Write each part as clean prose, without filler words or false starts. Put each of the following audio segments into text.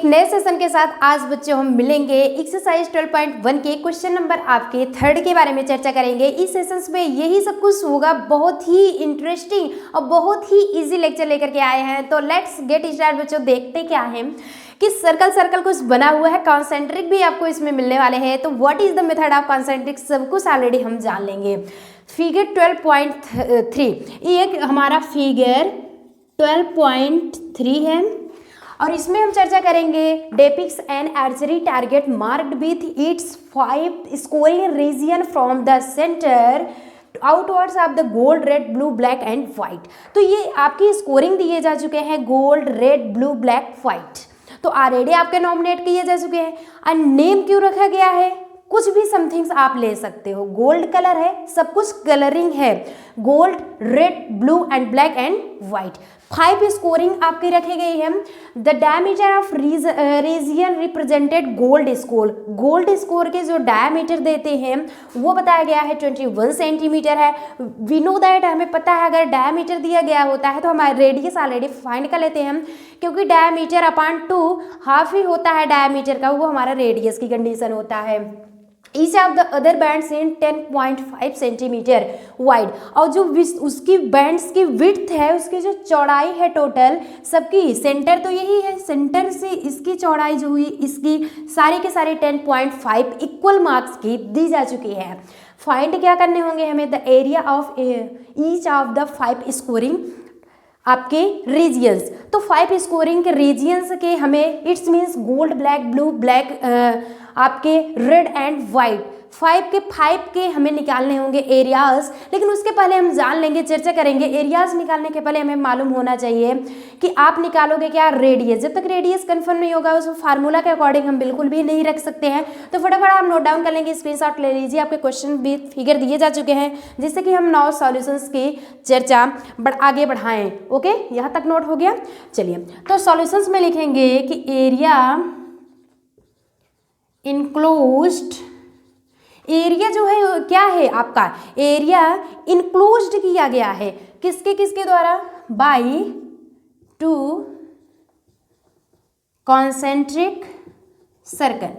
नए सेशन के साथ आज बच्चों हम मिलेंगे। एक्सरसाइज 12.1 के क्वेश्चन नंबर आपके 3 के बारे में चर्चा करेंगे। इस सेशंस में यही सब कुछ होगा। बहुत ही इंटरेस्टिंग और बहुत ही इजी लेक्चर लेकर के आए हैं। तो लेट्स गेट स्टार्ट बच्चों। देखते क्या है कि सर्कल कुछ बना हुआ है, कॉन्सेंट्रिक भी आपको इसमें मिलने वाले हैं। तो what is the method of concentric सब कुछ ऑलरेडी हम जान लेंगे। फिगर 12.3 ये एक हमारा फिगर 12.3 है और इसमें हम चर्चा करेंगे depicts an archery target marked with its 5 scoring region from the centre outwards of the gold, red, blue, black and white. तो ये आपकी स्कोरिंग दिए जा चुके हैं gold, red, blue, black, white. तो ऑलरेडी आपके नॉमिनेट किए जा चुके हैं। और नेम क्यों रखा गया है? कुछ भी समथिंग्स आप ले सकते हो। गोल्ड कलर है, सब कुछ कलरिंग है, gold, red, blue and black and white. 5 scoring आपकी रखी गई है। The diameter of region represented gold score. Gold score के जो डायमीटर देते हैं वो बताया गया है 21 सेंटीमीटर है। वी नो दैट, हमें पता है अगर डायमीटर दिया गया होता है तो हमारे रेडियस ऑलरेडी फाइंड कर लेते हैं, क्योंकि डायमीटर अपॉन 2 हाफ ही होता है डायमीटर का, वो हमारा रेडियस की कंडीशन होता है। Each of the other bands in 10.5 centimetre wide. और जो उसकी बैंड्स की विड्थ है, उसकी जो चौड़ाई है टोटल सबकी, सेंटर तो यही है, सेंटर से इसकी चौड़ाई जो हुई इसकी सारी के सारी 10.5 इक्वल मार्क्स की दी जा चुकी है। फाइंड क्या करने होंगे हमें? The area of each of the 5 scoring आपके रीजियंस। तो 5 स्कोरिंग के रीजियंस के हमें it's means gold, black, blue, black, आपके रेड एंड वाइट, 5 के हमें निकालने होंगे एरियाज। लेकिन उसके पहले हम जान लेंगे, चर्चा करेंगे। एरियाज निकालने के पहले हमें मालूम होना चाहिए कि आप निकालोगे क्या? रेडियस। जब तक रेडियस कंफर्म नहीं होगा उस फार्मूला के अकॉर्डिंग हम बिल्कुल भी नहीं रख सकते हैं। तो फटाफट आप नोट डाउन कर लेंगे, स्क्रीनशॉट ले लीजिए। आपके क्वेश्चन भी फिगर दिए जा चुके हैं जिससे कि हम 9 सॉल्यूशंस की चर्चा आगे बढ़ाएं। ओके, यहाँ तक नोट हो गया। चलिए, तो सॉल्यूशंस में लिखेंगे कि एरिया इनक्लोज्ड, एरिया जो है क्या है आपका? एरिया इनक्लोज्ड किया गया है किसके द्वारा? By 2 concentric circle.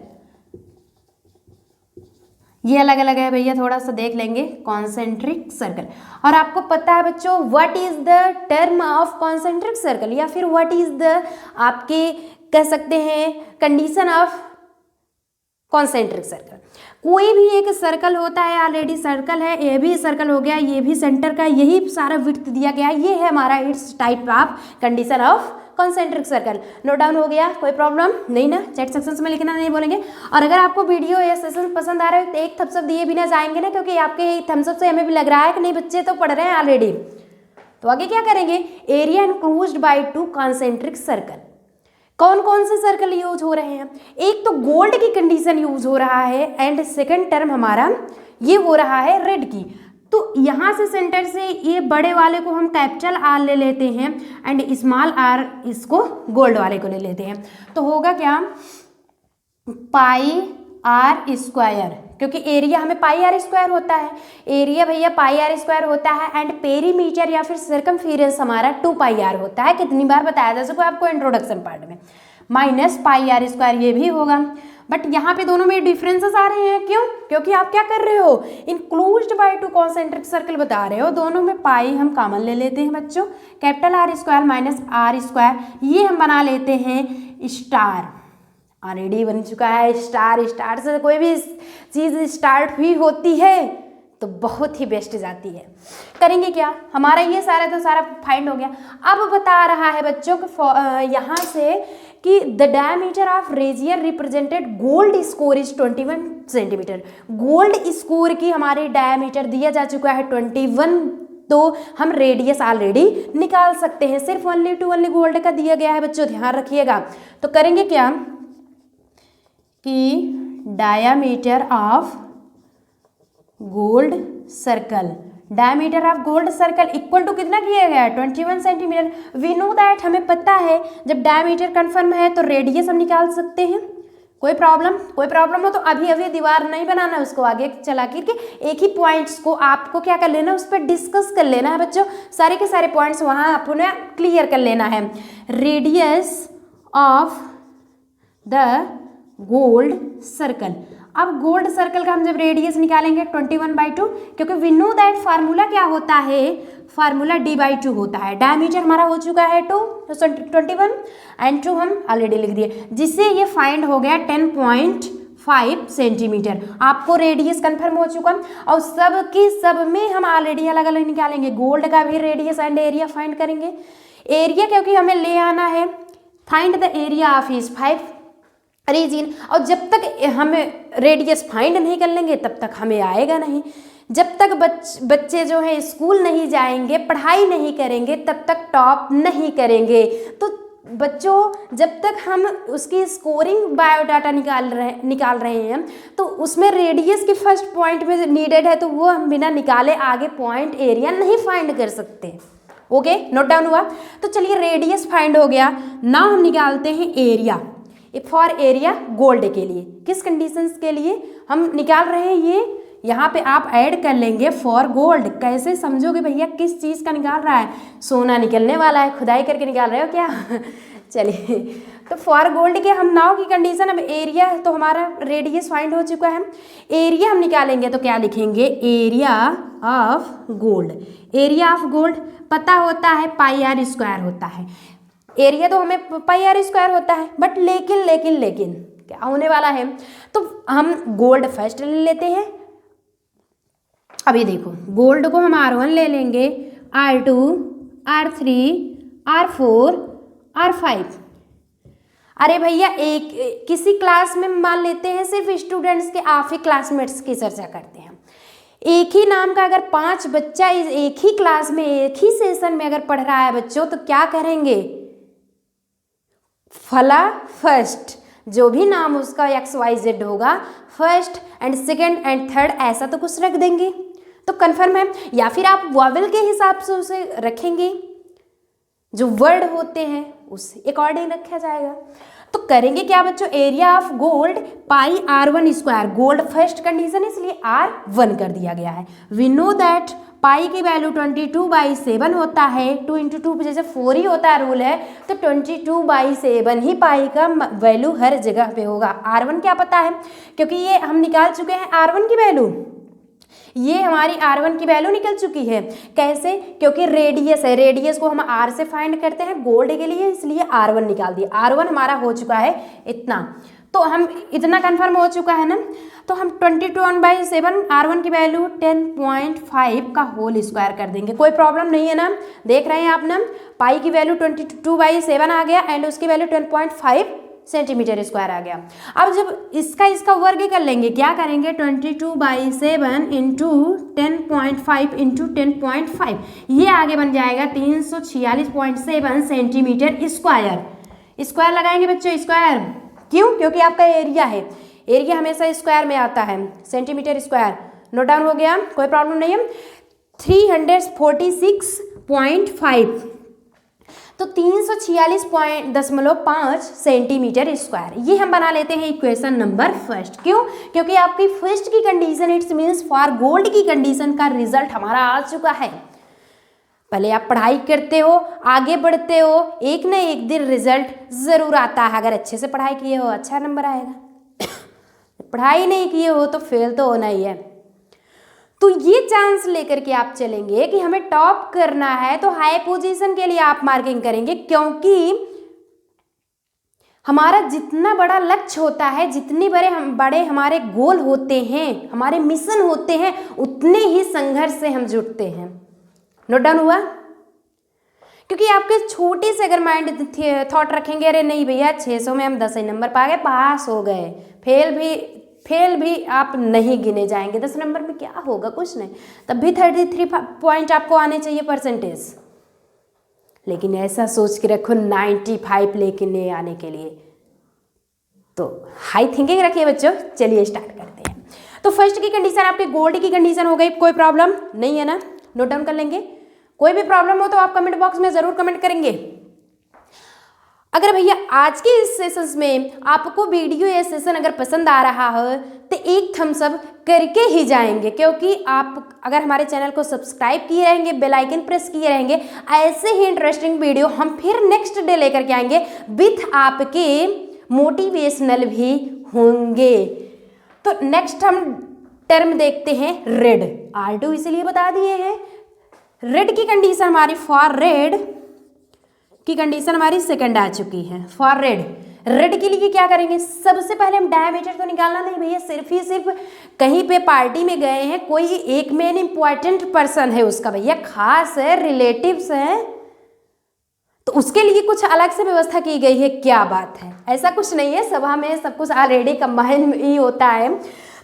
ये अलग अलग है भैया, थोड़ा सा देख लेंगे। Concentric circle. और आपको पता है बच्चों what is the term of concentric circle, या फिर व्हाट इज द आपके कह सकते हैं कंडीशन ऑफ कॉन्सेंट्रिक सर्कल। कोई भी एक सर्कल होता है, ऑलरेडी सर्कल है, ये भी सर्कल हो गया, ये भी सेंटर का, यही सारा विड्थ दिया गया, ये है हमारा it's type of condition of concentric circle. Note down हो गया? कोई प्रॉब्लम नहीं ना? चैट सेक्शंस में लिखना नहीं बोलेंगे। और अगर आपको वीडियो या सेशन पसंद आ रहे हो तो एक थम्स अप दिए बिना जाएंगे ना, क्योंकि आपके थम्स अप से हमें भी लग रहा है कि नहीं बच्चे तो पढ़ रहे हैं ऑलरेडी। तो आगे क्या करेंगे? Area enclosed by 2 concentric circle. कौन कौन से सर्कल यूज हो रहे हैं? एक तो गोल्ड की कंडीशन यूज हो रहा है एंड सेकंड टर्म हमारा ये हो रहा है रेड की। तो यहाँ से सेंटर से ये बड़े वाले को हम कैपिटल आर ले लेते हैं एंड स्मॉल आर इसको गोल्ड वाले को ले लेते हैं। तो होगा क्या? पाई आर स्क्वायर, क्योंकि एरिया हमें पाई आर स्क्वायर होता है। एरिया भैया पाई आर स्क्वायर होता है एंड पेरीमीटर या फिर सर्कमफेरेंस हमारा 2 पाई आर होता है। कितनी बार बताया जा सको आपको इंट्रोडक्शन पार्ट में। माइनस पाई आर स्क्वायर ये भी होगा। बट यहाँ पे दोनों में डिफरेंसेस आ रहे हैं। क्यों? क्योंकि आप क्या कर रहे हो? इनक्लोज्ड बाय 2 कॉन्सेंट्रिक सर्कल बता रहे हो। दोनों में पाई हम कॉमन ले लेते हैं बच्चों। Capital R square minus R square, ये हम बना लेते हैं स्टार। ऑलरेडी बन चुका है स्टार। स्टार से कोई भी चीज़ स्टार्ट हुई होती है तो बहुत ही बेस्ट जाती है। करेंगे क्या? हमारा ये सारा फाइंड हो गया। अब बता रहा है बच्चों को यहाँ से कि the diameter of region represented gold score is 21 centimetre. Gold score की हमारी डायमीटर दिया जा चुका है 21, तो हम रेडियस ऑलरेडी निकाल सकते हैं। सिर्फ ओनली गोल्ड का दिया गया है बच्चों, ध्यान रखिएगा। तो करेंगे क्या कि diameter of gold circle, diameter of gold circle equal to कितना किया गया है? 21 सेंटीमीटर। वी नो दैट, हमें पता है जब डायमीटर कंफर्म है तो रेडियस हम निकाल सकते हैं। कोई प्रॉब्लम हो तो अभी दीवार नहीं बनाना, उसको आगे चला करके एक ही पॉइंट्स को आपको क्या कर लेना, उस पर डिस्कस कर लेना है बच्चों। सारे के सारे पॉइंट्स वहाँ अपने क्लियर कर लेना है। Radius of the gold circle. अब गोल्ड सर्कल का हम जब रेडियस निकालेंगे 21/2, क्योंकि वी नो दैट फार्मूला क्या होता है, फार्मूला d/2 होता है। डायमीटर हमारा हो चुका है 2 तो 21 एंड 2 हम ऑलरेडी लिख दिए, जिससे ये फाइंड हो गया 10.5 सेंटीमीटर। आपको रेडियस कंफर्म हो चुका, और सब में हम ऑलरेडी अलग अलग निकालेंगे। गोल्ड का भी रेडियस एंड एरिया फाइंड करेंगे। एरिया क्योंकि हमें ले आना है, फाइंड द एरिया ऑफ इस 5 रीजन, और जब तक हम रेडियस फाइंड नहीं कर लेंगे तब तक हमें आएगा नहीं। जब तक बच्चे जो है स्कूल नहीं जाएंगे, पढ़ाई नहीं करेंगे, तब तक टॉप नहीं करेंगे। तो बच्चों जब तक हम उसकी स्कोरिंग बायोडाटा निकाल रहे हैं तो उसमें रेडियस की फर्स्ट पॉइंट में नीडेड है, तो वो हम बिना निकाले आगे पॉइंट एरिया नहीं फाइंड कर सकते। ओके, नोट डाउन हुआ। तो चलिए रेडियस फाइंड हो गया, नाउ हम निकालते हैं एरिया। फॉर एरिया गोल्ड के लिए, किस कंडीशंस के लिए हम निकाल रहे हैं ये यहाँ पे आप ऐड कर लेंगे फॉर गोल्ड। कैसे समझोगे भैया किस चीज़ का निकाल रहा है? सोना निकलने वाला है, खुदाई करके निकाल रहे हो क्या? चलिए, तो फॉर गोल्ड के हम नाउ की कंडीशन, अब एरिया तो हमारा रेडियस फाइंड हो चुका है, एरिया हम निकालेंगे तो क्या लिखेंगे? Area of gold. Area of gold पता होता है πr² होता है। एरिया तो हमें πr² होता है, बट लेकिन क्या होने वाला है? तो हम गोल्ड फर्स्ट ले लेते हैं। अभी देखो, गोल्ड को हम R1 ले लेंगे, R2, R3, R4, R5। अरे भैया एक किसी क्लास में मान लेते हैं सिर्फ स्टूडेंट्स के, आप ही क्लासमेट्स की चर्चा करते हैं। एक ही नाम का अगर 5 बच्चा एक ही क्लास में एक ही सेशन में अगर पढ़ रहा है बच्चों, तो क्या करेंगे? फला फर्स्ट, जो भी नाम उसका XYZ होगा, first and second and third, ऐसा तो कुछ रख देंगे। तो कंफर्म है, या फिर आप वॉवेल के हिसाब से उसे रखेंगे, जो वर्ड होते हैं उस अकॉर्डिंग रखा जाएगा। तो करेंगे क्या बच्चों? Area of gold πr1², gold first condition है इसलिए R1 कर दिया गया है। वी नो दैट पाई की वैल्यू 22/7 होता है, 2 × 2 जैसे 4 ही होता है, रूल है, तो 22/7 ही पाई का वैल्यू हर जगह पे होगा। R1 क्या पता है, क्योंकि ये हम निकाल चुके हैं R1 की वैल्यू, ये हमारी R1 की वैल्यू निकल चुकी है। कैसे? क्योंकि रेडियस है, रेडियस को हम R से फाइंड करते हैं गोल्ड के लिए, इसलिए R1 निकाल दिया। R1 हमारा हो चुका है इतना, तो हम इतना कंफर्म हो चुका है ना। तो हम 22/7 R1 की वैल्यू 10.5 का होल स्क्वायर कर देंगे। कोई प्रॉब्लम नहीं है ना? देख रहे हैं आप ना, पाई की वैल्यू 22/7 आ गया एंड उसकी वैल्यू 10.5 सेंटीमीटर स्क्वायर आ गया। अब जब इसका वर्ग कर लेंगे, क्या करेंगे? 22/7 इंटू 10.5 इंटू 10.5, ये आगे बन जाएगा 346.7 सेंटीमीटर स्क्वायर लगाएंगे बच्चों, स्क्वायर। क्यों? क्योंकि आपका एरिया है, एरिया हमेशा स्क्वायर में आता है, सेंटीमीटर स्क्वायर। नोट डाउन हो गया, कोई प्रॉब्लम नहीं है। 346.5, तो 346.5 सेंटीमीटर स्क्वायर, ये हम बना लेते हैं इक्वेशन नंबर फर्स्ट। क्यों? क्योंकि आपकी फर्स्ट की condition, it's means for gold की कंडीशन का रिजल्ट हमारा आ चुका है। पहले आप पढ़ाई करते हो, आगे बढ़ते हो, एक न एक दिन रिजल्ट ज़रूर आता है। अगर अच्छे से पढ़ाई किए हो अच्छा नंबर आएगा, पढ़ाई नहीं किए हो तो फेल तो होना ही है। तो ये चांस लेकर के आप चलेंगे कि हमें टॉप करना है, तो हाई पोजीशन के लिए आप मार्किंग करेंगे, क्योंकि हमारा जितना बड़ा लक्ष्य होता है, जितने बड़े हमारे गोल होते हैं, हमारे मिशन होते हैं, उतने ही संघर्ष से हम जुटते हैं। नोट डाउन हुआ? क्योंकि आपके छोटे से अगर माइंड थॉट रखेंगे, अरे नहीं भैया 600 में हम 10 ही नंबर पा गए, पास हो गए, फेल भी आप नहीं गिने जाएंगे। 10 नंबर में क्या होगा? कुछ नहीं, तब भी 33 पॉइंट आपको आने चाहिए परसेंटेज। लेकिन ऐसा सोच के रखो 95 लेके आने के लिए, तो हाई थिंकिंग रखिए बच्चों। चलिए स्टार्ट करते हैं। तो फर्स्ट की कंडीशन आपके गोल्ड की कंडीशन हो गई, कोई प्रॉब्लम नहीं है ना? नोट डाउन कर लेंगे। कोई भी प्रॉब्लम हो तो आप कमेंट बॉक्स में ज़रूर कमेंट करेंगे। अगर भैया आज के इस सेशंस में आपको वीडियो या सेशन अगर पसंद आ रहा हो तो एक थम्स अप करके ही जाएंगे, क्योंकि आप अगर हमारे चैनल को सब्सक्राइब किए रहेंगे, बेल आइकन प्रेस किए रहेंगे, ऐसे ही इंटरेस्टिंग वीडियो हम फिर नेक्स्ट डे लेकर के आएंगे विथ आपके मोटिवेशनल भी होंगे। तो नेक्स्ट हम टर्म देखते हैं रेड। R2 इसलिए बता दिए हैं। रेड की कंडीशन हमारी, फॉर रेड की कंडीशन हमारी सेकंड आ चुकी है। फॉर रेड के लिए क्या करेंगे, सबसे पहले हम डायमीटर तो निकालना नहीं भैया, सिर्फ कहीं पे पार्टी में गए हैं, कोई एक मेन इंपॉर्टेंट पर्सन है उसका भैया, खास है, रिलेटिव्स है, तो उसके लिए कुछ अलग से व्यवस्था की गई है। क्या बात है, ऐसा कुछ नहीं है, सभा में सब कुछ ऑलरेडी कंबाइन ही होता है।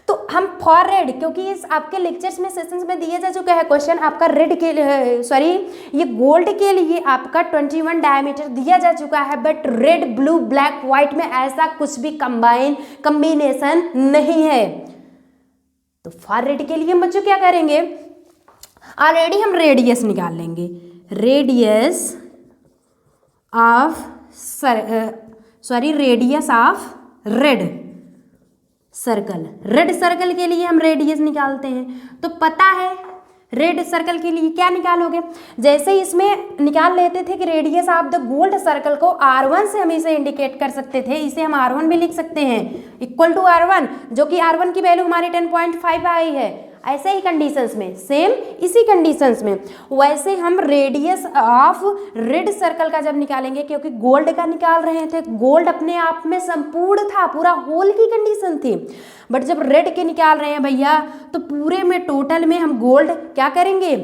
तो हम फॉर रेड, क्योंकि इस आपके लेक्चर्स में सेशंस में दिए जा चुका है क्वेश्चन आपका रेड के लिए, सॉरी ये गोल्ड के लिए आपका 21 डायमीटर दिया जा चुका है, but red blue black white में ऐसा कुछ भी कॉम्बिनेशन नहीं है। तो फॉर रेड के लिए हम बच्चों क्या करेंगे, ऑलरेडी हम रेडियस निकाल लेंगे, radius of radius of red circle के लिए हम रेडियस निकालते हैं। तो पता है रेड सर्कल के लिए क्या निकालोगे, जैसे इसमें निकाल लेते थे कि radius of the gold circle को R1 से हम इसे इंडिकेट कर सकते थे, इसे हम R1 भी लिख सकते हैं, इक्वल टू R1, जो कि R1 की वैल्यू हमारी 10.5 आई है। ऐसे ही कंडीशंस में, सेम इसी कंडीशंस में वैसे हम रेडियस ऑफ रेड सर्कल का जब निकालेंगे, क्योंकि गोल्ड का निकाल रहे थे, गोल्ड अपने आप में संपूर्ण था, पूरा होल की कंडीशन थी, बट जब रेड के निकाल रहे हैं भैया तो पूरे में टोटल में हम गोल्ड क्या करेंगे,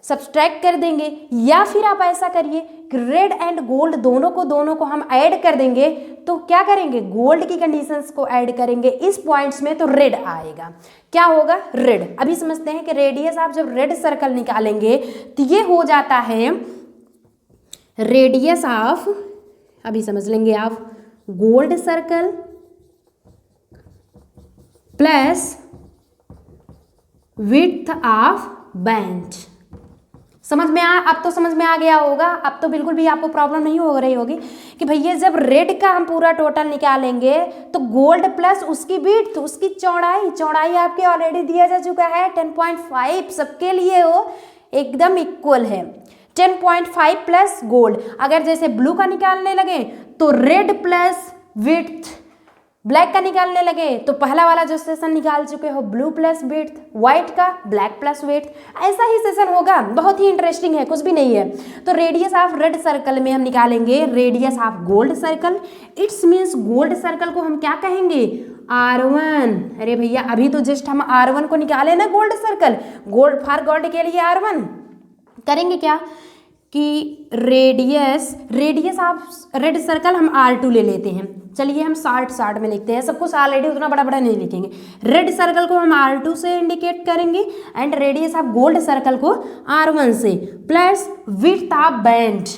सब्सट्रैक्ट कर देंगे, या फिर आप ऐसा करिए रेड एंड गोल्ड दोनों को हम ऐड कर देंगे। तो क्या करेंगे, गोल्ड की कंडीशंस को ऐड करेंगे इस पॉइंट्स में, तो रेड आएगा। क्या होगा, रेड। अभी समझते हैं कि रेडियस आप जब रेड सर्कल निकालेंगे तो ये हो जाता है रेडियस ऑफ, अभी समझ लेंगे आप, gold circle plus width of band. समझ में अब तो समझ में आ गया होगा, अब तो बिल्कुल भी आपको प्रॉब्लम नहीं हो रही होगी कि भैया जब रेड का हम पूरा टोटल निकालेंगे तो गोल्ड प्लस उसकी विड्थ, उसकी चौड़ाई आपके ऑलरेडी दिया जा चुका है 10.5, सबके लिए वो एकदम इक्वल है। 10.5 प्लस गोल्ड, अगर जैसे ब्लू का निकालने लगे तो रेड प्लस विड्थ, ब्लैक का निकालने लगे तो पहला वाला जो सेशन निकाल चुके हो ब्लू प्लस विड्थ, व्हाइट का ब्लैक प्लस विड्थ, ऐसा ही सेशन होगा। बहुत ही इंटरेस्टिंग है, कुछ भी नहीं है। तो रेडियस ऑफ रेड सर्कल में हम निकालेंगे radius of gold circle, it's means gold circle को हम क्या कहेंगे, R1। अरे भैया अभी तो जस्ट हम R1 को निकाले ना, gold circle, gold for gold के लिए R1 करेंगे क्या कि रेडियस ऑफ रेड सर्कल हम R2 ले लेते हैं। चलिए हम शार्ट में लिखते हैं, सब कुछ ऑलरेडी उतना बड़ा नहीं लिखेंगे। रेड सर्कल को हम R2 से इंडिकेट करेंगे and radius of gold circle को R1 से, प्लस विड्थ ऑफ बैंड।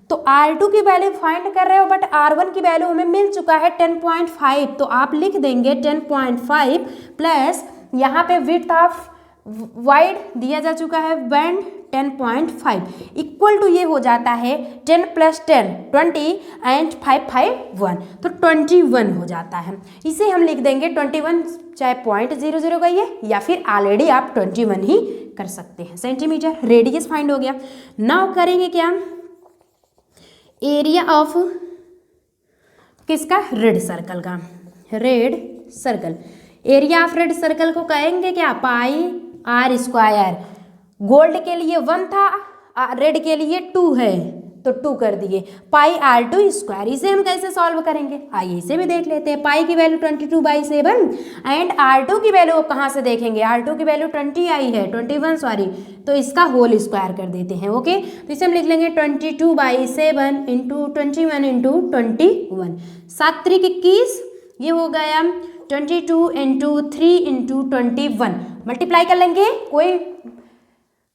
तो R2 की वैल्यू फाइंड कर रहे हो, बट R1 की वैल्यू हमें मिल चुका है 10.5, तो आप लिख देंगे 10.5 प्लस यहाँ पे विड्थ ऑफ वाइड दिया जा चुका है, बैंड 10.5, इक्वल टू ये हो जाता है 10 प्लस 10 20 एंड 5 5 1, तो 21 हो जाता है। इसे हम लिख देंगे 21, चाहे 0.00 कहिए या फिर ऑलरेडी आप 21 ही कर सकते हैं सेंटीमीटर। रेडियस फाइंड हो गया। नाउ करेंगे क्या, एरिया ऑफ किसका, रेड सर्कल का, red circle, area of red circle को कहेंगे क्या, पाई R स्क्वायर। गोल्ड के लिए 1 था, रेड के लिए 2 है, तो 2 कर दिए, पाई R2 स्क्वायर। इसे हम कैसे सॉल्व करेंगे, आइए इसे भी देख लेते हैं। पाई की वैल्यू 22/7 एंड R2 की वैल्यू कहाँ से देखेंगे, R2 की वैल्यू 20 आई है, 21 सॉरी, तो इसका होल स्क्वायर कर देते हैं। ओके, तो इसे हम लिख लेंगे 22/7 इंटू 21 इंटू 21, 7 3 21, ये हो गया 22 इंटू 3 इंटू 21, मल्टीप्लाई कर लेंगे,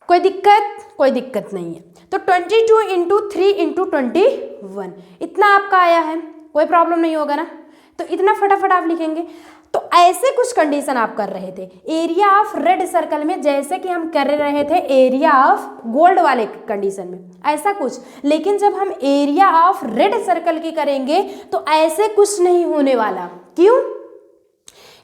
कोई दिक्कत नहीं है। तो 22 इंटू 3 इंटू 21 इतना आपका आया है, कोई प्रॉब्लम नहीं होगा ना। तो इतना फटाफट आप लिखेंगे। तो ऐसे कुछ कंडीशन आप कर रहे थे एरिया ऑफ रेड सर्कल में, जैसे कि हम कर रहे थे एरिया ऑफ गोल्ड वाले कंडीशन में, ऐसा कुछ। लेकिन जब हम एरिया ऑफ रेड सर्कल की करेंगे तो ऐसे कुछ नहीं होने वाला। क्यों,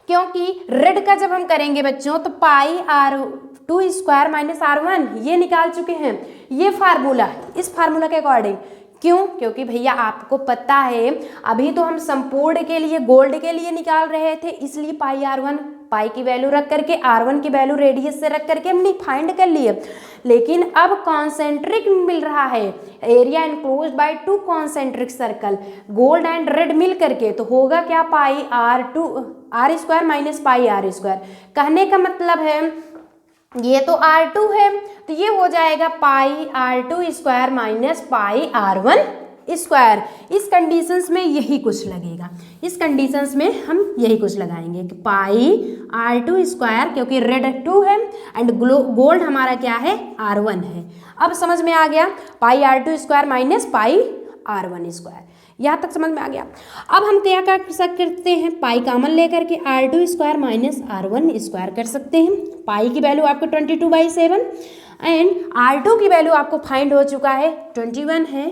क्योंकि रेड का जब हम करेंगे बच्चों तो पाई R2 स्क्वायर माइनस R1 ये निकाल चुके हैं, ये फार्मूला, इस फार्मूला के अकॉर्डिंग क्यों? क्योंकि भैया आपको पता है अभी तो हम संपूर्ण के लिए गोल्ड के लिए निकाल रहे थे, इसलिए पाई R1, पाई की वैल्यू रख करके R1 की वैल्यू रेडियस से रख करके हमने फाइंड कर लिए। लेकिन अब कॉन्सेंट्रिक मिल रहा है, area enclosed by 2 concentric circle, gold and red मिल करके, तो होगा क्या पाई R² माइनस पाई R²। कहने का मतलब है ये तो R2 है, तो ये हो जाएगा पाई R² माइनस पाई R1²। इस कंडीशंस में यही कुछ लगेगा, इस कंडीशंस में हम यही कुछ लगाएंगे कि पाई R2², क्योंकि रेड 2 है एंड गोल्ड हमारा क्या है R1 है। अब समझ में आ गया, पाई R2² माइनस पाई R1², यहाँ तक समझ में आ गया। अब हम क्या कर सकते हैं, पाई कॉमन लेकर के R2² माइनस R1² कर सकते हैं। पाई की वैल्यू आपको 22/7 एंड R2 की वैल्यू आपको फाइंड हो चुका है 21 है,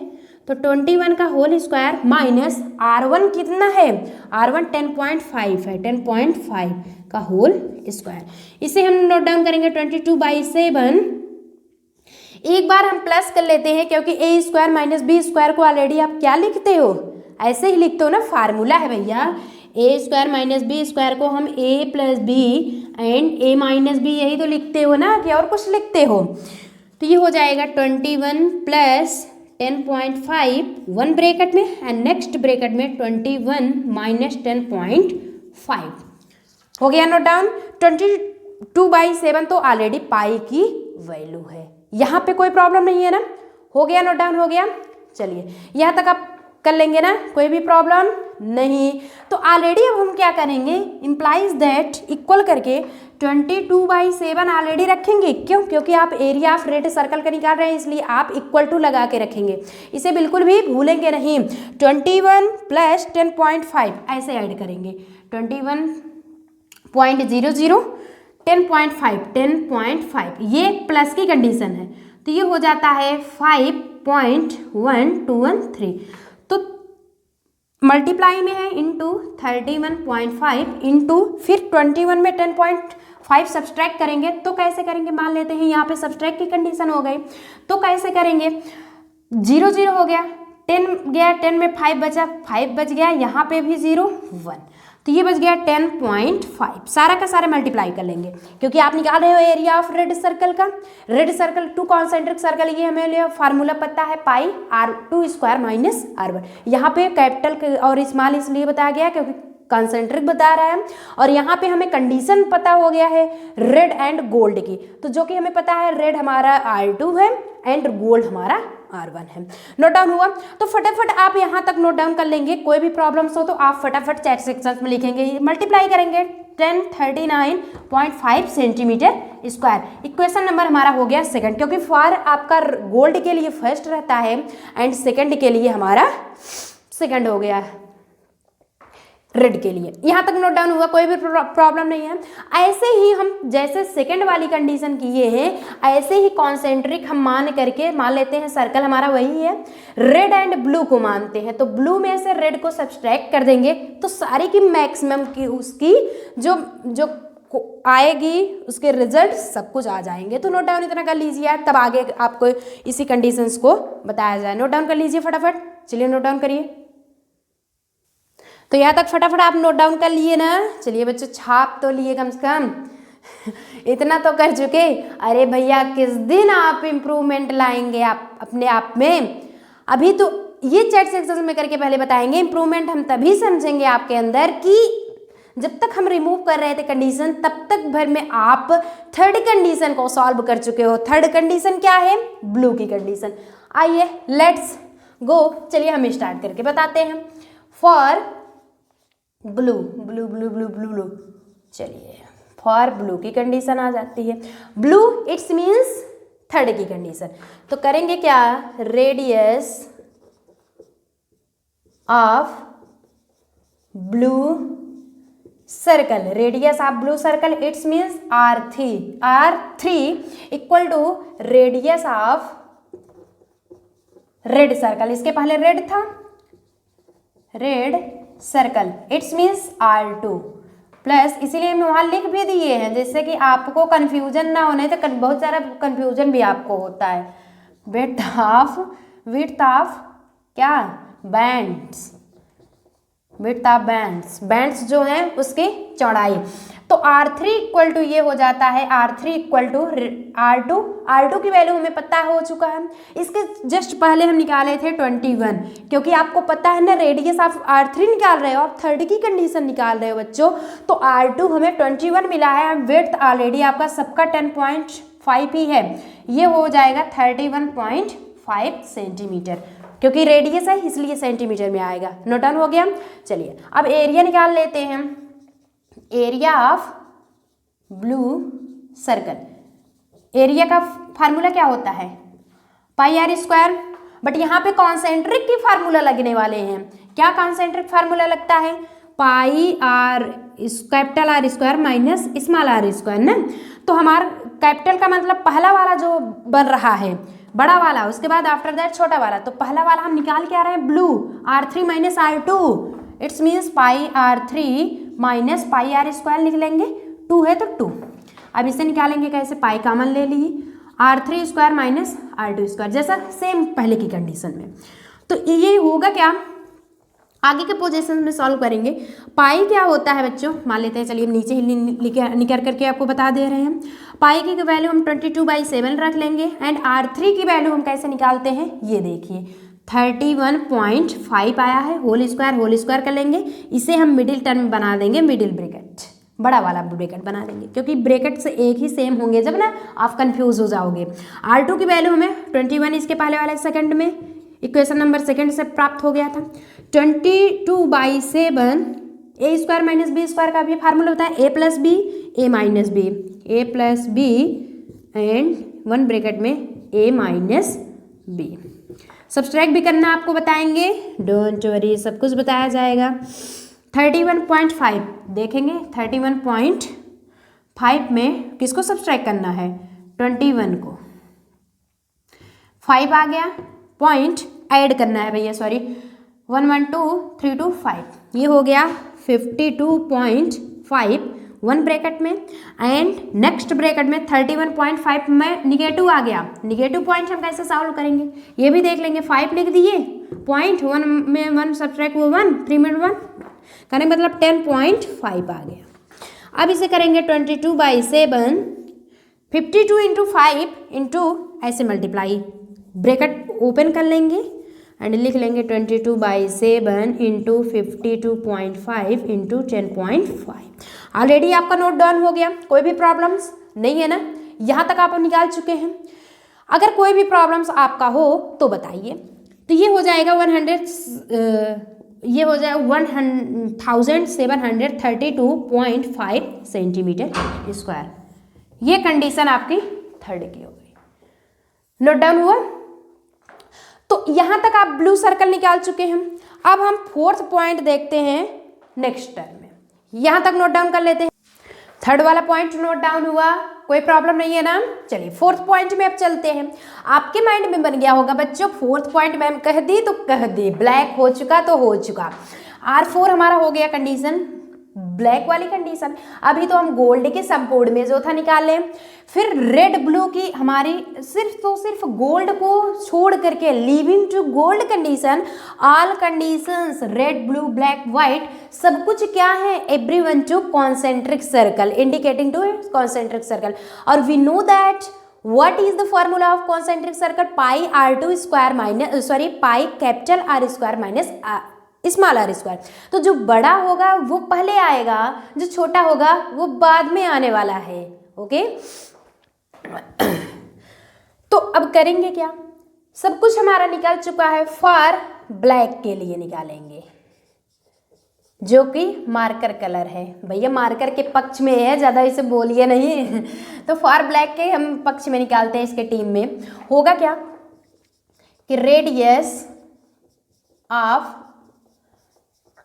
तो 21 का होल स्क्वायर माइनस R1 कितना है, R1 10.5 है, 10.5 का होल स्क्वायर। इसे हम नोट डाउन करेंगे 22/7। एक बार हम प्लस कर लेते हैं, क्योंकि A² माइनस B² को ऑलरेडी आप क्या लिखते हो, ऐसे ही लिखते हो ना, फार्मूला है भैया। A² माइनस B² को हम A plus B and A minus B, यही तो लिखते हो ना, कि और कुछ लिखते हो। तो ये हो जाएगा 21 प्लस 10.5 वन ब्रैकेट में एंड नेक्स्ट ब्रैकेट में 21 माइनस 10.5 हो गया नोट डाउन। 22/7 तो ऑलरेडी पाई की वैल्यू है, यहाँ पे कोई प्रॉब्लम नहीं है ना, हो गया नोट डाउन, हो गया। चलिए यहाँ तक आप कर लेंगे ना, कोई भी प्रॉब्लम नहीं। तो ऑलरेडी अब हम क्या करेंगे, इम्प्लाइज दैट इक्वल करके 22/7 ऑलरेडी रखेंगे। क्यों? क्योंकि आप एरिया ऑफ रेड सर्कल का निकाल रहे हैं, इसलिए आप इक्वल टू लगा के रखेंगे, इसे बिल्कुल भी भूलेंगे नहीं। 21 प्लस 10.5 ऐसे ऐड करेंगे, 21.00 10.5 ये प्लस की कंडीशन है, तो ये हो जाता है 5.1213। तो मल्टीप्लाई में है इंटू 31.5 इंटू फिर 21 में 10.5 सब्सट्रैक्ट करेंगे। तो कैसे करेंगे, मान लेते हैं यहाँ पे सब्सट्रैक्ट की कंडीशन हो गई, तो कैसे करेंगे, 0 0 हो गया, 10 गया, 10 में 5 बचा, 5 बच गया, यहाँ पे भी 0 1, तो ये बच गया 10.5। सारा का सारा मल्टीप्लाई कर लेंगे, क्योंकि आप निकाल रहे हो एरिया ऑफ रेड सर्कल का। रेड सर्कल 2 कॉन्सेंट्रिक सर्कल, ये हमें फार्मूला पता है पाई R2² माइनस R1। यहाँ पे कैपिटल और स्मॉल इसलिए बताया गया क्योंकि कॉन्सेंट्रिक बता रहा है, और यहाँ पे हमें कंडीशन पता हो गया है रेड एंड गोल्ड की, तो जो कि हमें पता है रेड हमारा R2 है एंड गोल्ड हमारा R1 है। नोट डाउन हुआ? तो फटाफट आप यहाँ तक नोट डाउन कर लेंगे, कोई भी प्रॉब्लम्स हो तो आप फटाफट चैट सेक्शन में लिखेंगे, मल्टीप्लाई करेंगे 1039.5 सेंटीमीटर स्क्वायर। इक्वेशन नंबर हमारा हो गया सेकंड, क्योंकि फॉर आपका गोल्ड के लिए फर्स्ट रहता है एंड सेकंड के लिए हमारा सेकंड हो गया रेड के लिए। यहाँ तक नोट डाउन हुआ, कोई भी प्रॉब्लम नहीं है। ऐसे ही हम जैसे सेकंड वाली कंडीशन किए हैं, ऐसे ही कॉन्सेंट्रिक हम मान करके मान लेते हैं, सर्कल हमारा वही है, रेड एंड ब्लू को मानते हैं, तो ब्लू में से रेड को सब्सट्रैक्ट कर देंगे, तो सारी की मैक्सिमम की उसकी जो आएगी उसके रिजल्ट सब कुछ आ जाएंगे। तो नोट डाउन इतना कर लीजिए, तब आगे आपको इसी कंडीशंस को बताया जाए। नोट डाउन कर लीजिए फटाफट, चलिए नोट डाउन करिए। तो यहाँ तक फटाफट आप नोट डाउन कर लिए ना। चलिए बच्चों, छाप तो लिए कम से कम इतना तो कर चुके। अरे भैया किस दिन आप इम्प्रूवमेंट लाएंगे आप अपने आप में, अभी तो ये चैट सेक्शन में करके पहले बताएंगे। इम्प्रूवमेंट हम तभी समझेंगे आपके अंदर कि जब तक हम रिमूव कर रहे थे कंडीशन, तब तक भर में आप थर्ड कंडीशन को सॉल्व कर चुके हो। थर्ड कंडीशन क्या है, ब्लू की कंडीशन। आइए लेट्स गो, चलिए हम स्टार्ट करके बताते हैं। For blue blue blue blue blue blue, चलिए फॉर ब्लू की कंडीशन आ जाती है। ब्लू इट्स मीन्स थर्ड की कंडीशन, तो करेंगे क्या, radius of blue circle, radius of blue circle it's means R3 equal to radius of red circle. इसके पहले रेड था, red circle it's means R2 plus, इसीलिए हम वहाँ लिख भी दिए हैं जिससे कि आपको कंफ्यूजन ना हो, नहीं तो बहुत सारा कंफ्यूजन भी आपको होता है। विड्थ ऑफ क्या, bands, width of bands, bands जो हैं उसकी चौड़ाई। तो R3 इक्वल टू ये हो जाता है, R3 equal to R2, R2 की वैल्यू हमें पता हो चुका है, इसके जस्ट पहले हम निकाले थे 21, क्योंकि आपको पता है ना रेडियस आप R3 निकाल रहे हो, आप थर्ड की कंडीशन निकाल रहे हो बच्चों, तो R2 हमें 21 मिला है, विड्थ ऑलरेडी आपका सबका 10.5 ही है, ये हो जाएगा 31.5 सेंटीमीटर, क्योंकि रेडियस है इसलिए सेंटीमीटर में आएगा। नोट डाउन हो गया। चलिए अब एरिया निकाल लेते हैं, area of blue circle. Area का फार्मूला क्या होता है, पाई आर स्क्वायर, बट यहाँ पे कॉन्सेंट्रिक की फार्मूला लगने वाले हैं। क्या कॉन्सेंट्रिक फार्मूला लगता है, pi R capital R square minus small R square ना। तो हमारा कैपिटल का मतलब पहला वाला जो बन रहा है बड़ा वाला, उसके बाद आफ्टर दैट छोटा वाला, तो पहला वाला हम निकाल के आ रहे हैं blue, R3 minus R2, it's means pi R3 minus pi R square लिख लेंगे, 2 है तो 2। अब इसे निकालेंगे कैसे, पाई कॉमन ले ली, R3 square minus R2 square, जैसा सेम पहले की कंडीशन में। तो ये होगा क्या, आगे के पोजीशन में सॉल्व करेंगे। पाई क्या होता है बच्चों, मान लेते हैं, चलिए नीचे ही निकल करके आपको बता दे रहे हैं। पाई की वैल्यू हम 22/7 रख लेंगे, एंड R3 की वैल्यू हम कैसे निकालते हैं, ये देखिए 31.5 आया है, होल स्क्वायर कर लेंगे, इसे हम मिडिल टर्म बना देंगे, मिडिल ब्रैकेट, बड़ा वाला ब्रैकेट बना देंगे, क्योंकि ब्रैकेट से एक ही सेम होंगे जब ना, आप कंफ्यूज हो जाओगे। R2 की वैल्यू हमें 21 इसके पहले वाले सेकंड में इक्वेशन नंबर सेकंड से प्राप्त हो गया था। 22/7 A square minus B square का भी फार्मूला होता है, A plus B A minus B, A plus B and 1 bracket में ए माइनस बी। सब्सट्रैक्ट भी करना आपको बताएंगे, डोंट वरी, सब कुछ बताया जाएगा। 31.5 देखेंगे, 31.5 में किसको सब्सट्रैक्ट करना है, 21 को, 5 आ गया, पॉइंट ऐड करना है भैया, सॉरी 1 1 2 3 2 5, ये हो गया 52.5 1 ब्रैकेट में, एंड नेक्स्ट ब्रैकेट में 31.5 में निगेटिव आ गया। निगेटिव पॉइंट हम कैसे सॉल्व करेंगे ये भी देख लेंगे। 5 लिख दिए, पॉइंट 1 में 1 सब्ट्रैक्ट हुआ 1, 3 में 1 करने मतलब 10.5 आ गया। अब इसे करेंगे 22/7, 52 इंटू 5 इंटू ऐसे मल्टीप्लाई, ब्रैकेट ओपन कर लेंगे एंड लिख लेंगे 22/7 इंटू 52.5 इंटू 10.5। ऑलरेडी आपका नोट डाउन हो गया, कोई भी प्रॉब्लम्स नहीं है ना, यहाँ तक आप निकाल चुके हैं। अगर कोई भी प्रॉब्लम्स आपका हो तो बताइए। तो ये हो जाएगा 1732.5 सेंटीमीटर स्क्वायर। ये कंडीशन आपकी थर्ड की हो गई। नोट डाउन हुआ? तो यहाँ तक आप ब्लू सर्कल निकाल चुके हैं। अब हम फोर्थ पॉइंट देखते हैं नेक्स्ट टर्म में, यहाँ तक नोट डाउन कर लेते हैं। थर्ड वाला पॉइंट नोट डाउन हुआ, कोई प्रॉब्लम नहीं है ना। चलिए फोर्थ पॉइंट में अब चलते हैं। आपके माइंड में बन गया होगा बच्चों, फोर्थ पॉइंट मैम कह दी तो कह दी, ब्लैक हो चुका तो हो चुका। R4 हमारा हो गया कंडीशन, ब्लैक वाली कंडीशन। अभी तो हम गोल्ड के सब कोड में जो था निकाले, फिर रेड ब्लू की हमारी सिर्फ गोल्ड को छोड़ करके leaving to gold condition, all conditions red blue black white सब कुछ क्या है, everyone to concentric circle, indicating to concentric circle. और we know that what is the formula of concentric circle, pi R2 square minus sorry pi capital R square minus small R square. तो जो बड़ा होगा वो पहले आएगा, जो छोटा होगा वो बाद में आने वाला है। ओके तो अब करेंगे क्या, सब कुछ हमारा निकल चुका है। फॉर ब्लैक के लिए निकालेंगे जो कि मार्कर कलर है। भैया मार्कर के पक्ष में है, ज़्यादा इसे बोलिए नहीं। तो फॉर ब्लैक के हम पक्ष में निकालते हैं। इसके टीम में होगा क्या कि रेडियस ऑफ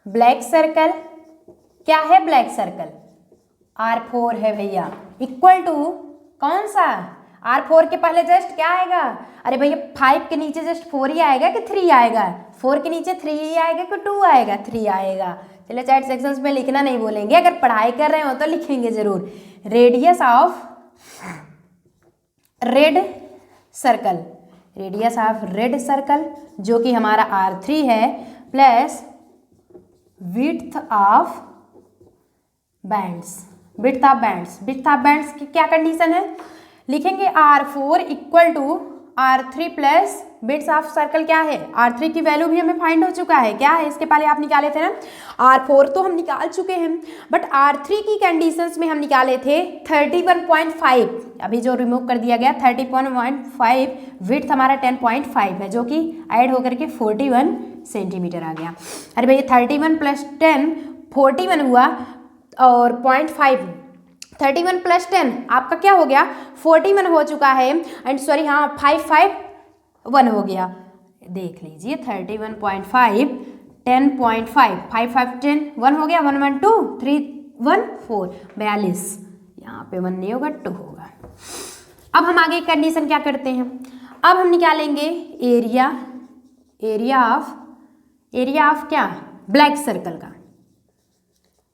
ब्लैक सर्कल, क्या है ब्लैक सर्कल, R4 है भैया, इक्वल टू कौन सा, R4 के पहले जस्ट क्या आएगा, अरे भैया 5 के नीचे जस्ट 4 ही आएगा कि 3 आएगा, 4 के नीचे 3 ही आएगा कि 2 आएगा, 3 आएगा। चलिए चैट सेक्शंस में लिखना नहीं बोलेंगे, अगर पढ़ाई कर रहे हो तो लिखेंगे जरूर। Radius of red circle radius of red circle जो कि हमारा R3 है plus width of bands. Width of bands की क्या कंडीशन है, लिखेंगे R4 equal to R3 plus width of circle क्या है, R3 की वैल्यू भी हमें फाइंड हो चुका है, क्या है इसके पहले आप निकाले थे ना, R4 तो हम निकाल चुके हैं, बट R3 की कंडीशंस में हम निकाले थे 31.5, अभी जो रिमूव कर दिया गया 30.5, विड्थ हमारा 10.5 है जो कि ऐड होकर के 41 सेंटीमीटर आ गया। अरे भैया 31 प्लस 10 41 हुआ और 0.5 31 प्लस 10 आपका क्या हो गया 41 हो चुका है, एंड सॉरी हाँ 551 हो गया, देख लीजिए 31.5 10.5 5 5 10 1 हो गया 1 1 2 3 1 4 42, यहाँ पे 1 नहीं होगा 2 होगा। अब हम आगे कंडीशन क्या करते हैं, अब हम निकालेंगे एरिया ऑफ क्या ब्लैक सर्कल का,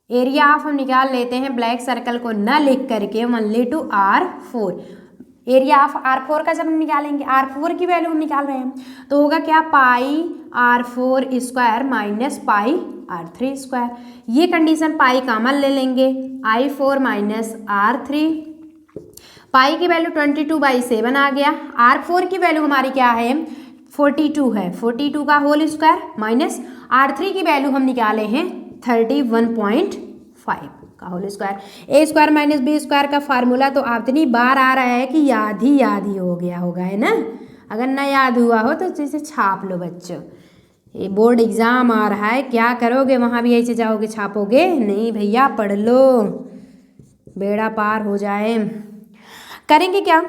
एरिया ऑफ हम निकाल लेते हैं ब्लैक सर्कल को न लिख करके only to R4। Area of R4 का जब हम निकालेंगे, R4 की वैल्यू हम निकाल रहे हैं तो होगा क्या पाई R4 स्क्वायर माइनस पाई R3 स्क्वायर, ये कंडीशन पाई कॉमन ले लेंगे, I4 माइनस R3, पाई की वैल्यू 22/7 आ गया, R4 की वैल्यू हमारी क्या है 42 है, 42 का होल स्क्वायर माइनस R3 की वैल्यू हम निकाले हैं 31.5 का होल स्क्वायर, ए स्क्वायर माइनस बी स्क्वायर का फार्मूला तो आप इतनी बार आ रहा है कि याद ही हो गया होगा, है ना। अगर ना याद हुआ हो तो इसे छाप लो बच्चों, ये बोर्ड एग्जाम आ रहा है, क्या करोगे वहाँ भी ऐसे जाओगे छापोगे, नहीं भैया पढ़ लो बेड़ा पार हो जाए। करेंगे क्या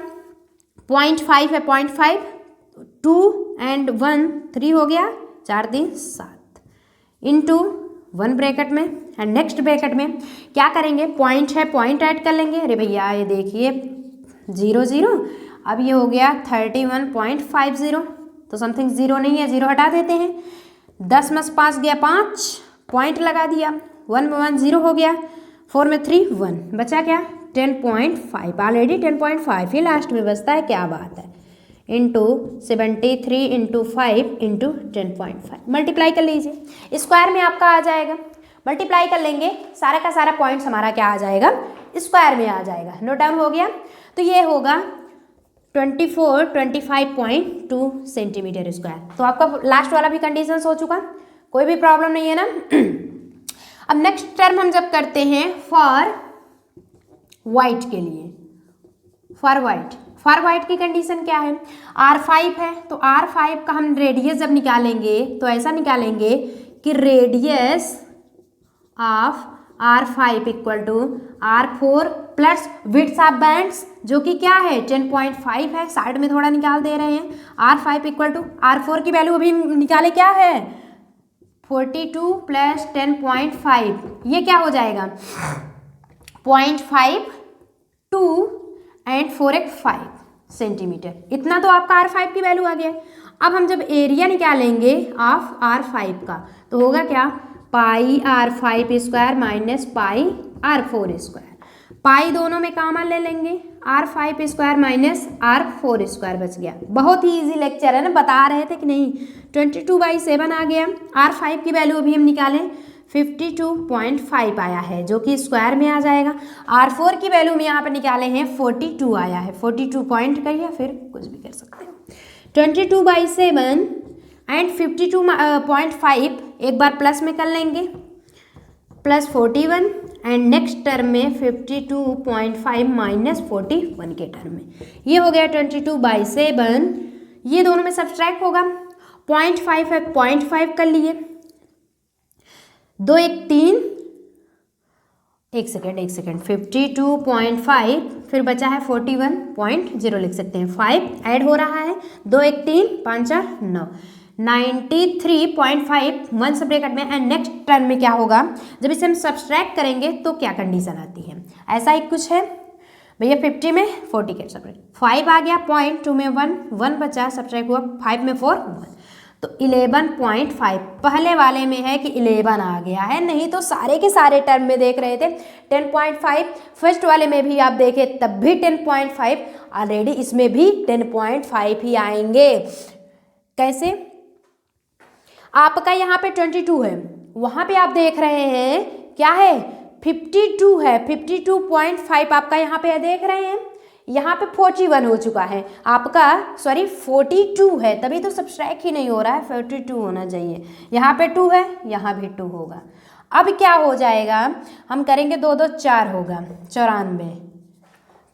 0.5 है 0.5 2 एंड 1 3 हो गया 4 3 7 इंटू 1 ब्रैकेट में एंड नेक्स्ट ब्रैकेट में क्या करेंगे पॉइंट है पॉइंट ऐड कर लेंगे, अरे भैया ये देखिए 0 0, अब ये हो गया 31.50, तो समथिंग 0 नहीं है 0 हटा देते हैं, 10 में 5 गया 5 पॉइंट लगा दिया, 1 में 1 0 हो गया, 4 में 3 1 बचा क्या 10.5, ऑलरेडी 10.5 ही लास्ट में बचता है, क्या बात है, इंटू 73 इंटू 5 इंटू 10.5 मल्टीप्लाई कर लीजिए, स्क्वायर में आपका आ जाएगा, मल्टीप्लाई कर लेंगे सारा का सारा पॉइंट्स हमारा क्या आ जाएगा स्क्वायर में आ जाएगा, नोट डाउन हो गया, तो ये होगा 25.2 सेंटीमीटर स्क्वायर। तो आपका लास्ट वाला भी कंडीशन हो चुका, कोई भी प्रॉब्लम नहीं है ना। अब नेक्स्ट टर्म हम जब करते हैं फॉर वाइट के लिए, फॉर वाइट की कंडीशन क्या है R5 है, तो R5 का हम रेडियस जब निकालेंगे तो ऐसा निकालेंगे कि radius of R5 equal to R4 plus width of bands जो कि क्या है 10.5 है, साइड में थोड़ा निकाल दे रहे हैं, R5 इक्वल टू R4 की वैल्यू अभी निकाले क्या है 42 प्लस 10.5, ये क्या हो जाएगा 0.52 एंड 4x5 सेंटीमीटर, इतना तो आपका R5 की वैल्यू आ गया। अब हम जब एरिया निकालेंगे ऑफ R5 का तो होगा क्या pi R5 square minus pi R4 square, pi दोनों में कॉमन ले लेंगे, R5 square minus R4 square बच गया। बहुत ही इजी लेक्चर है ना, बता रहे थे कि नहीं, 22/7 आ गया। R5 की वैल्यू अभी हम निकालें 52.5 आया है जो कि स्क्वायर में आ जाएगा। R4 की वैल्यू में यहाँ पे निकाले हैं 42 आया है, 42 पॉइंट करिए फिर कुछ भी कर सकते हो। 22/7 एंड 52.5 एक बार प्लस में कर लेंगे प्लस 41 एंड नेक्स्ट टर्म में 52.5 माइनस 41 के टर्म में, ये हो गया 22/7, ये दोनों में सब्सट्रैक्ट होगा, 0.5 है 0.5 कर लिए, 2 1 3 एक सेकेंड 52.5 फिर बचा है 41.0 लिख सकते हैं, 5 ऐड हो रहा है, 2 1 3 5 4 9 93.5 वन सब ब्रैकेट में एंड नेक्स्ट टर्म में क्या होगा जब इसे हम सब्सट्रैक्ट करेंगे तो क्या कंडीशन आती है, ऐसा ही कुछ है भैया 50 में 40 के सब्ट्रैक्ट 5 आ गया, 0.2 में 1 बचा सब्ट्रैक्ट हुआ, 5 में 4 1, तो 11.5 पहले वाले में है कि 11 आ गया है, नहीं तो सारे के सारे टर्म में देख रहे थे 10.5। फर्स्ट वाले में भी आप देखें तब भी 10.5, ऑलरेडी इसमें भी 10.5 ही आएंगे। कैसे? आपका यहाँ पे 22 है, वहाँ पे आप देख रहे हैं क्या है 52 है, 52.5 आपका यहाँ पे देख रहे हैं। यहाँ पे 41 हो चुका है आपका, सॉरी 42 है, तभी तो सब्सट्रैक्ट ही नहीं हो रहा है, 42 होना चाहिए। यहाँ पे 2 है, यहाँ भी 2 होगा। अब क्या हो जाएगा, हम करेंगे 2 2 4 होगा 94।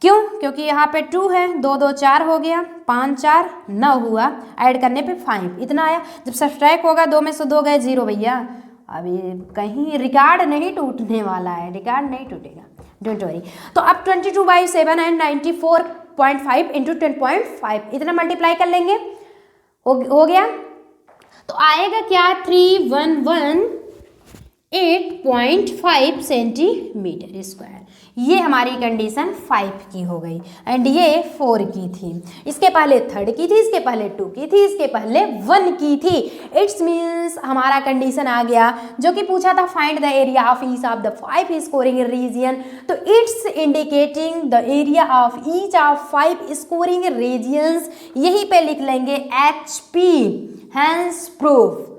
क्यों? क्योंकि यहाँ पे 2 है, 2 2 4 हो गया, 5 4 9 हुआ, ऐड करने पे 5 इतना आया। जब सब्सट्रैक्ट होगा 2 में से 2 गए 0 भैया। अभी कहीं रिकॉर्ड नहीं टूटने वाला है, रिकॉर्ड नहीं टूटेगा, डोंट वरी। तो अब 22/7 एंड 94.5 इंटू 10.5 इतना मल्टीप्लाई कर लेंगे, हो गया। तो आएगा क्या 3118.5 सेंटीमीटर स्क्वायर। ये हमारी कंडीशन 5 की हो गई एंड ये 4 की थी। इसके पहले 3rd की थी, इसके पहले 2 की थी, इसके पहले 1 की थी। इट्स मीन्स हमारा कंडीशन आ गया जो कि पूछा था find the area of each of the 5 scoring region. तो it's indicating the area of each of 5 scoring regions, यहीं पे लिख लेंगे HP, hence proof.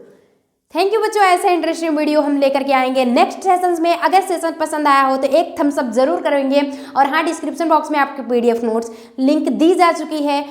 Thank you बच्चों, ऐसे इंटरेस्टिंग वीडियो हम लेकर के आएंगे नेक्स्ट सेशंस में। अगर सेशन पसंद आया हो तो एक थम्स अप जरूर करेंगे। और हाँ, डिस्क्रिप्शन बॉक्स में आपके PDF नोट्स लिंक दी जा चुकी है।